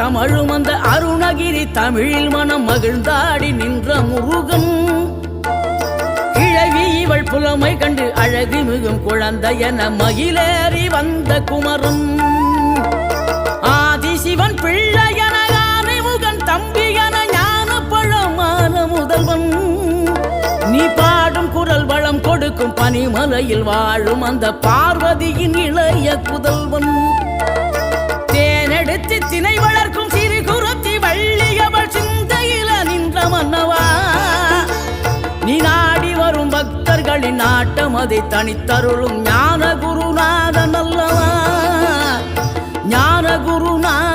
தமழும் அந்த அருணகிரி தமிழில் மனம் மகிழ்ந்தாடி நின்ற முருகன் கிழவி இவள் புலமை கண்டு அழகு மிகும் குழந்தை என மகிழேறி வந்த குமரன் ஆதிசிவன் பிள்ளையன ஆனைமுகன் தம்பியன ஞான பழமான முதல்வன் நீ பாடும் குரல் வளம் கொடுக்கும் பனிமலையில் வாழும் அந்த பார்வதியின் இளைய புதல்வன் தேனெடுத்து திணை வளர்க்கும் சிறு குருத்தி வள்ளியவள் சிந்தையில நின்ற மன்னவா நீ நாடி வரும் பக்தர்களின் நாட்டம் அதை தனித்தருளும் ஞான குருநாதன் அல்லவா ஞான குருநாதன்